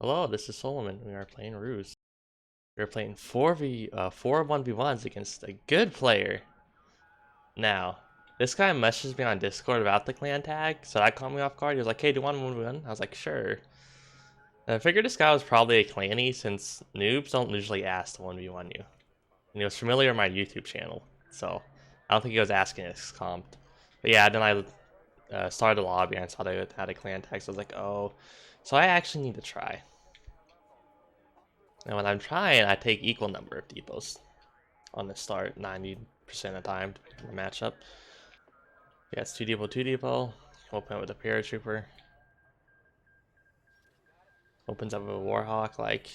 Hello, this is Solomon. We are playing RUSE. We are playing 4 1v1s against a good player. Now, this guy messaged me on Discord about the clan tag, so that caught me off guard. He was like, "Hey, do you want 1v1?" I was like, "Sure." And I figured this guy was probably a clanny since noobs don't usually ask to 1v1 you. And he was familiar with my YouTube channel, so I don't think he was asking this comp. But yeah, then I started the lobby and I saw they had a clan tag, so I was like, "Oh." So I actually need to try. And when I'm trying, I take equal number of depots on the start 90% of the time in the matchup. Yeah, it's 2 depot. Open up with a paratrooper. Opens up with a warhawk. Like,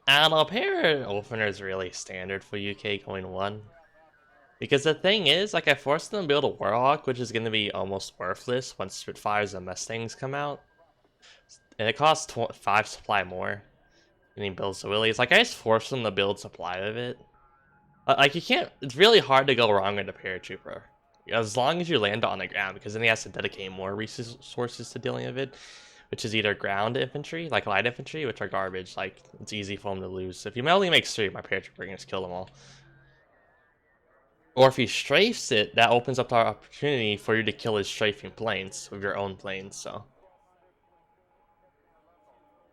I don't know, para opener is really standard for UK going 1. Because the thing is, like, I forced them to build a warhawk, which is going to be almost worthless once Spitfires and Mustangs come out. And it costs 5 supply more. And he builds the Willies. Like, I just forced them to build supply of it. Like, you can't, it's really hard to go wrong with a paratrooper. As long as you land on the ground, because then he has to dedicate more resources to dealing with it, which is either ground infantry, like light infantry, which are garbage. Like, it's easy for him to lose. If he only makes 3, my paratrooper can just kill them all. Or if he strafes it, that opens up the opportunity for you to kill his strafing planes with your own planes, so.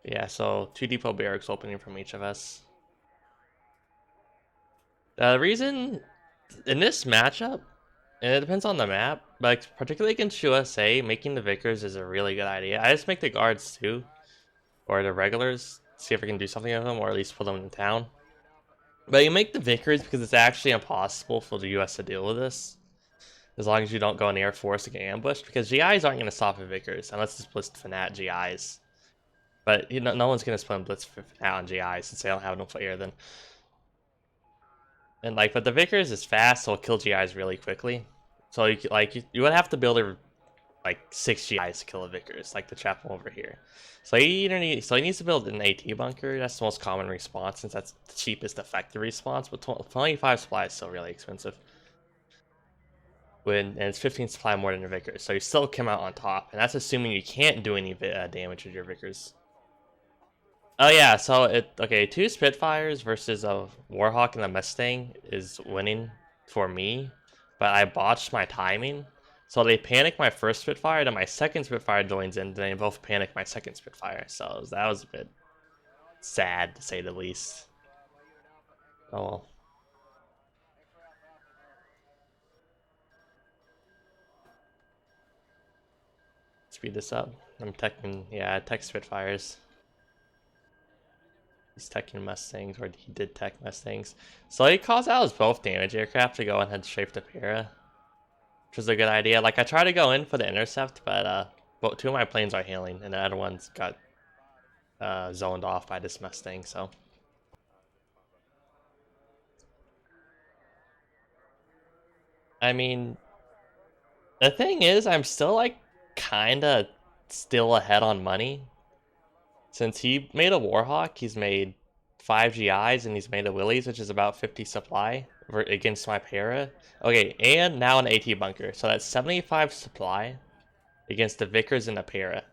Yeah, so 2 depot barracks opening from each of us. The reason in this matchup, and it depends on the map, but particularly against USA, making the Vickers is a really good idea. I just make the guards too, or the regulars, see if I can do something with them, or at least put them in town. But you make the Vickers because it's actually impossible for the US to deal with this, as long as you don't go in Air Force to get ambushed, because GIs aren't going to stop at Vickers, unless it's Blitz Fanat GIs. But you know, no one's going to split Blitz Fanat on GIs, since they don't have enough air then. And like, but the Vickers is fast, so it'll kill GIs really quickly. So you would have to build like 6 GIs to kill a Vickers, like the chapel over here. So he needs to build an AT bunker. That's the most common response, since that's the cheapest effective response. But 25 supply is still really expensive. And it's 15 supply more than your Vickers, so you still come out on top. And that's assuming you can't do any damage with your Vickers. Oh yeah, so okay, 2 Spitfires versus a Warhawk and a Mustang is winning for me, but I botched my timing. So they panic my first Spitfire, then my second Spitfire joins in, then they both panic my second Spitfire. So that was a bit sad, to say the least. Oh well. Speed this up. I'm teching, yeah, tech Spitfires. He's teching Mustangs, or he did tech Mustangs. So he calls out his both damage aircraft to go and head straight to Para, which was a good idea. Like, I tried to go in for the intercept, but 2 of my planes are hailing, and the other ones got zoned off by this Mustang, so. I mean, the thing is, I'm still, like, kinda still ahead on money. Since he made a Warhawk, he's made 5 GIs, and he's made a Willys, which is about 50 supply against my Para. Okay, and now an AT bunker, so that's 75 supply against the Vickers and the Para,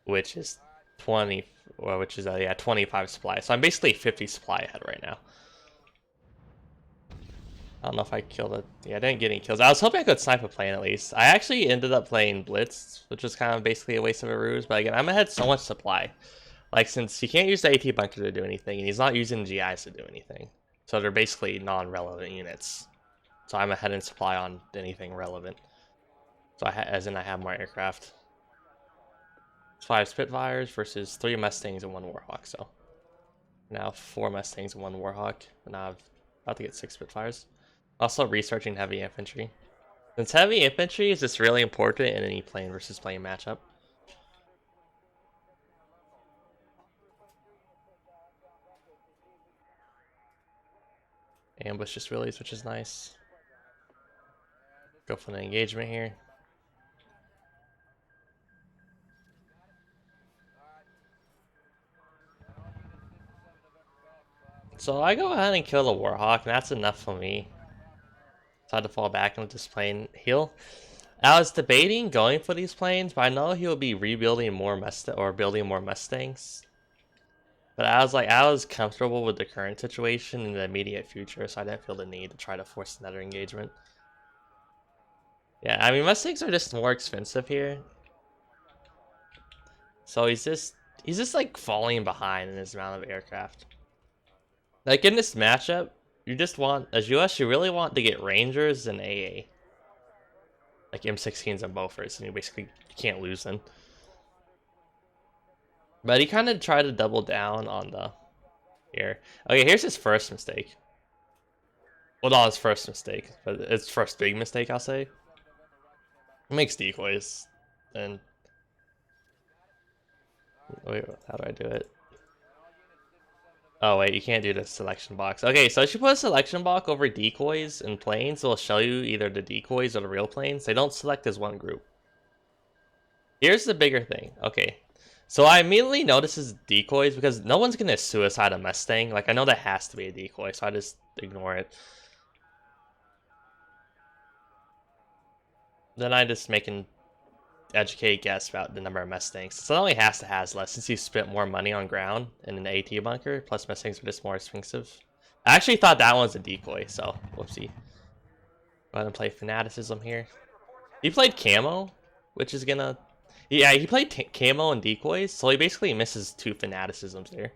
which is 20, which is yeah, 25 supply. So I'm basically 50 supply ahead right now. I don't know if I killed it. Yeah, I didn't get any kills. I was hoping I could snipe a plane at least. I actually ended up playing Blitz, which was kind of basically a waste of a ruse. But again, I'm ahead so much supply. Like, since he can't use the AT bunker to do anything, and he's not using GIs to do anything, so they're basically non-relevant units. So I'm ahead in supply on anything relevant. So as in I have more aircraft. It's 5 Spitfires versus 3 Mustangs and 1 Warhawk. So now 4 Mustangs and 1 Warhawk. And now I'm about to get 6 Spitfires. Also researching heavy infantry. Since heavy infantry is just really important in any plane versus plane matchup. Ambush just release, which is nice. Go for the engagement here. So I go ahead and kill the Warhawk, and that's enough for me. So I had to fall back and let this plane heal. I was debating going for these planes, but I know he'll be rebuilding more building more Mustangs. But I was comfortable with the current situation in the immediate future, so I didn't feel the need to try to force another engagement. Yeah, I mean Mustangs are just more expensive here. So he's just like falling behind in his amount of aircraft. Like in this matchup, you just want as US you really want to get Rangers and AA. Like M16s and Beauforts, and you basically can't lose them. But he kind of tried to double down on the here. Okay, here's his first mistake. Well, not his first mistake, but his first big mistake, I'll say. He makes decoys, and wait, how do I do it? Oh wait, you can't do the selection box. Okay, so if you put a selection box over decoys and planes, it'll show you either the decoys or the real planes. They don't select as one group. Here's the bigger thing. Okay, so I immediately notice his decoys because no one's gonna suicide a Mustang. Like I know that has to be a decoy, so I just ignore it. Then I just make an educated guess about the number of Mustangs. So it only has to has less since you spent more money on ground in an AT bunker. Plus Mustangs are just more expensive. I actually thought that one was a decoy, so whoopsie. Go ahead and play Fanaticism here. He played Camo, which is gonna... Yeah, he played Camo and decoys, so he basically misses 2 Fanaticisms there.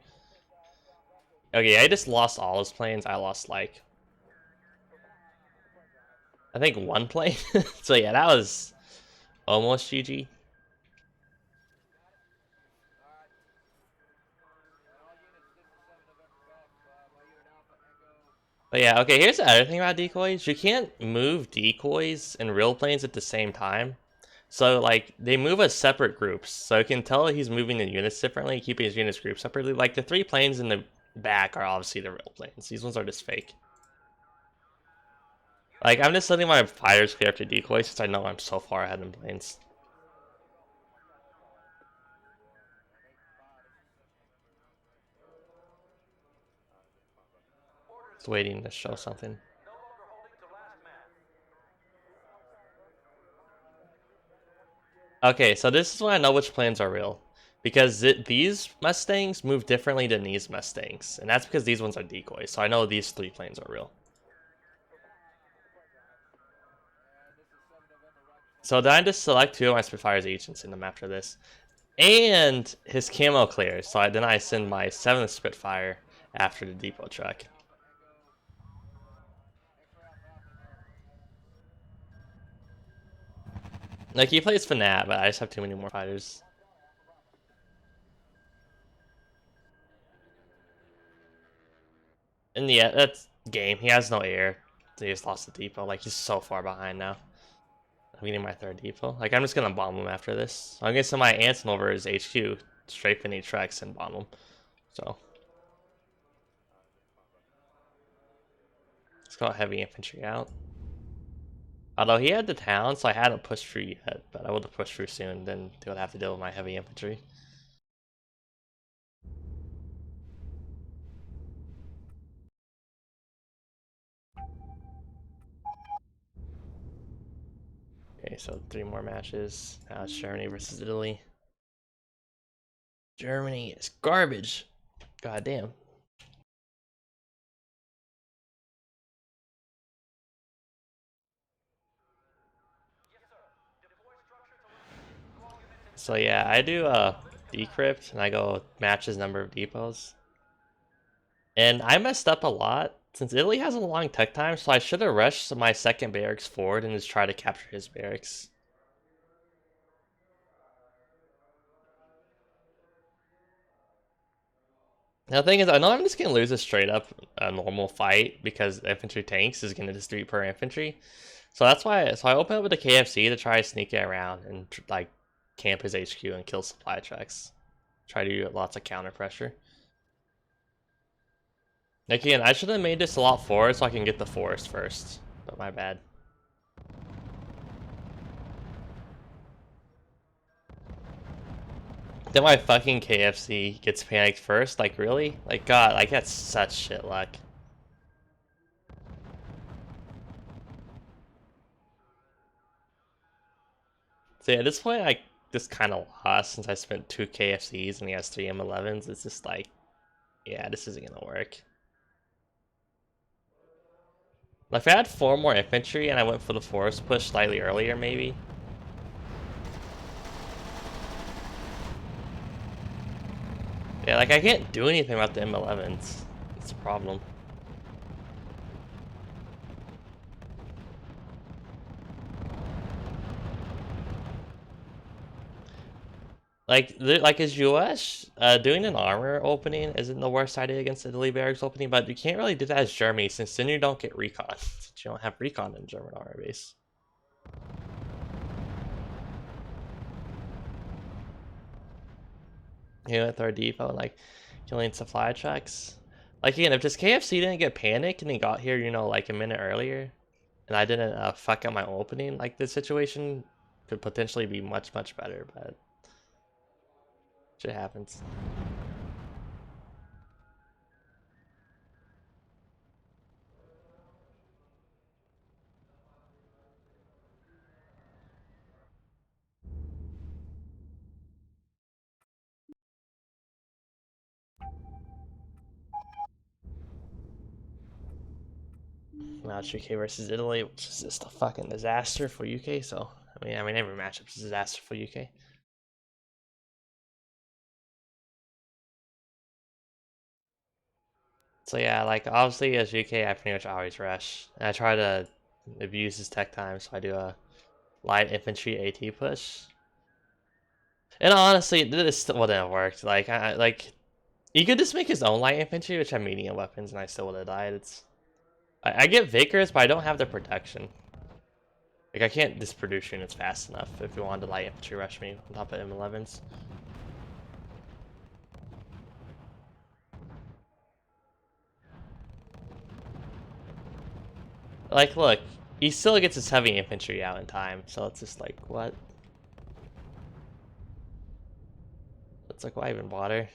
Okay, I just lost all his planes. I lost, like... I think 1 plane. So yeah, that was almost GG. But yeah, okay, here's the other thing about decoys. You can't move decoys and real planes at the same time. So, like, they move as separate groups. So you can tell he's moving the units differently, keeping his units grouped separately. Like, the 3 planes in the back are obviously the real planes. These ones are just fake. Like, I'm just letting my fighters clear after decoys since I know I'm so far ahead in planes. Just waiting to show something. Okay, so this is when I know which planes are real. Because these Mustangs move differently than these Mustangs. And that's because these ones are decoys. So I know these 3 planes are real. So then I just select 2 of my Spitfires each and send them after this. And his camo clears. So then I send my 7th Spitfire after the depot truck. Like, he plays Fanat, but I just have too many more fighters. And yeah, that's game. He has no air. He just lost the depot. Like, he's so far behind now. I'm getting my 3rd depot. Like, I'm just gonna bomb him after this. I'm gonna send my Anson over his HQ, straight for any tracks and bomb him. So let's go heavy infantry out. Although he had the town, so I hadn't pushed through yet, but I would have pushed through soon, then they would have to deal with my heavy infantry. Okay, so 3 more matches. Now it's Germany versus Italy. Germany is garbage. God damn. So yeah, I do decrypt and I go matches number of depots. And I messed up a lot since Italy has a long tech time, so I should have rushed my 2nd barracks forward and just try to capture his barracks. Now, the thing is, I know I'm just going to lose a straight up normal fight because infantry tanks is going to just 3 per infantry. So that's why, so I open up with the KFC to try to sneak it around and like camp his HQ and kill supply trucks. Try to do lots of counter pressure. Again, I should have made this a lot forward so I can get the forest first, but my bad. Then my fucking KFC gets panicked first, like really? Like god, like that's such shit luck. So yeah, at this point, I just kind of lost since I spent 2 KFCs and he has 3 M11s. It's just like, yeah, this isn't gonna work. Like, if I had 4 more infantry and I went for the forest push slightly earlier, maybe. Yeah, like I can't do anything about the M11s. It's a problem. Like is US doing an armor opening isn't the worst idea against Italy barracks opening, but you can't really do that as Germany since then you don't get recon. Since you don't have recon in German armor base. You know, with our depot and like killing supply trucks. Like again, if this KFC didn't get panicked and he got here, you know, like a minute earlier, and I didn't fuck up my opening, like the situation could potentially be much better, but shit happens. Now it's UK versus Italy, which is just a fucking disaster for UK. So I mean every matchup is a disaster for UK. So yeah, like obviously as UK, I pretty much always rush, and I try to abuse his tech time. So I do a light infantry AT push, and honestly, this wouldn't have worked. Like like he could just make his own light infantry, which have medium weapons, and I still would have died. I get Vickers, but I don't have the protection. Like I can't just produce units fast enough if you wanted to light infantry rush me on top of M11s. Like, look, he still gets his heavy infantry out in time, so it's just like, what? It's like, why even bother?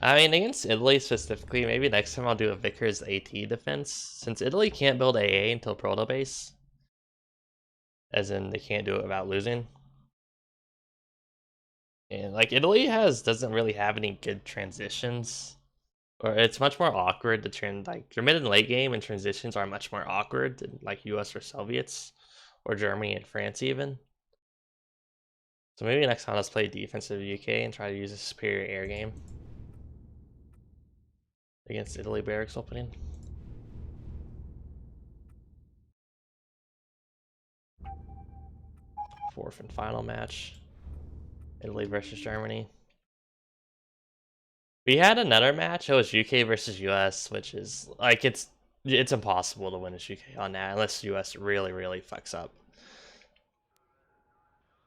I mean, against Italy specifically, maybe next time I'll do a Vickers AT defense, since Italy can't build AA until Proto Base, as in they can't do it without losing. And like Italy doesn't really have any good transitions, or it's much more awkward to trend. Like your mid and late game and transitions are much more awkward than like US or Soviets, or Germany and France even. So maybe next time let's play defensive UK and try to use a superior air game against Italy barracks opening. Fourth and final match. Italy versus Germany. We had another match. It was UK versus US, which is like it's impossible to win as UK on that unless US really fucks up.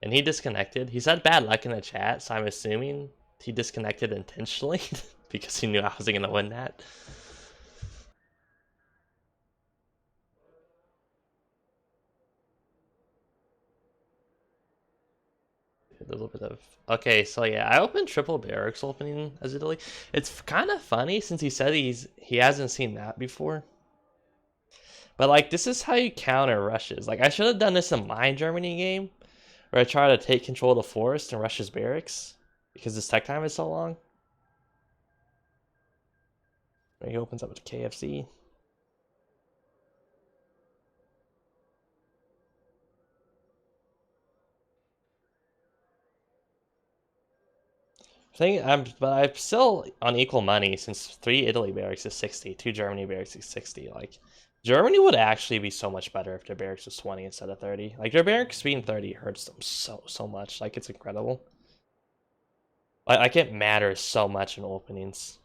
And he disconnected. He said bad luck in the chat, so I'm assuming he disconnected intentionally because he knew I wasn't gonna win that. A little bit of okay, so yeah, I opened triple barracks opening as Italy. It's kind of funny since he said he hasn't seen that before. But like this is how you counter rushes. Like I should have done this in my Germany game, where I try to take control of the forest and rush his barracks because his tech time is so long. Where he opens up with KFC. But I'm still on equal money since 3 Italy barracks is 60, 2 Germany barracks is 60. Like, Germany would actually be so much better if their barracks was 20 instead of 30. Like, their barracks being 30 hurts them so much. Like, it's incredible. Like, it matters so much in openings.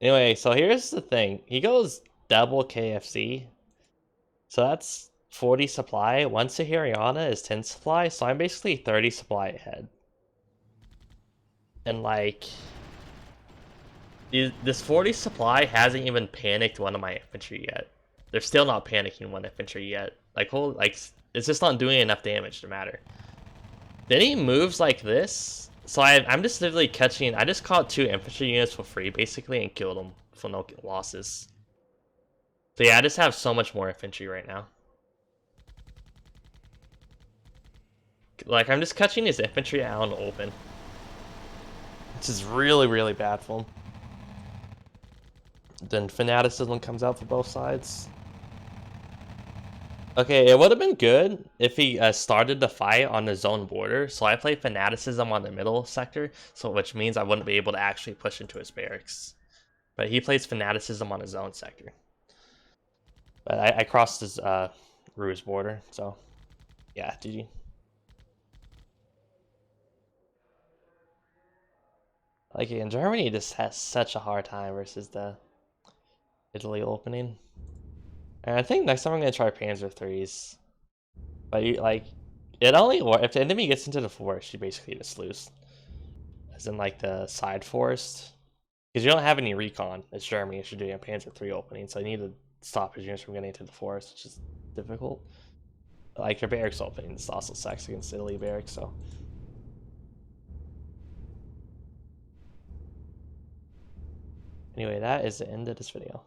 Anyway, so here's the thing. He goes double KFC. So that's 40 supply. One Sahariana is 10 supply, so I'm basically 30 supply ahead. And like, this 40 supply hasn't even panicked one of my infantry yet. They're still not panicking one infantry yet. Like, it's just not doing enough damage to matter. Then he moves like this. So I'm just literally catching. I just caught 2 infantry units for free basically and killed them for no losses. But yeah, I just have so much more infantry right now. Like, I'm just catching his infantry out in the open. Which is really, really bad for him. Then fanaticism comes out for both sides. Okay, it would have been good if he started the fight on the zone border. So I play fanaticism on the middle sector, so which means I wouldn't be able to actually push into his barracks. But he plays fanaticism on his zone sector. But I crossed his RUSE border, so yeah, GG. Like, in Germany just has such a hard time versus the Italy opening. And I think next time I'm gonna try Panzer threes. But you, like, it only works if the enemy gets into the forest, you basically just lose. As in, like, the side forest, because you don't have any recon. It's Germany. If you're doing a Panzer three opening, so you need to stop his units from getting into the forest, which is difficult. Like, your barracks opening, this also sucks against Italy barracks. So anyway, that is the end of this video.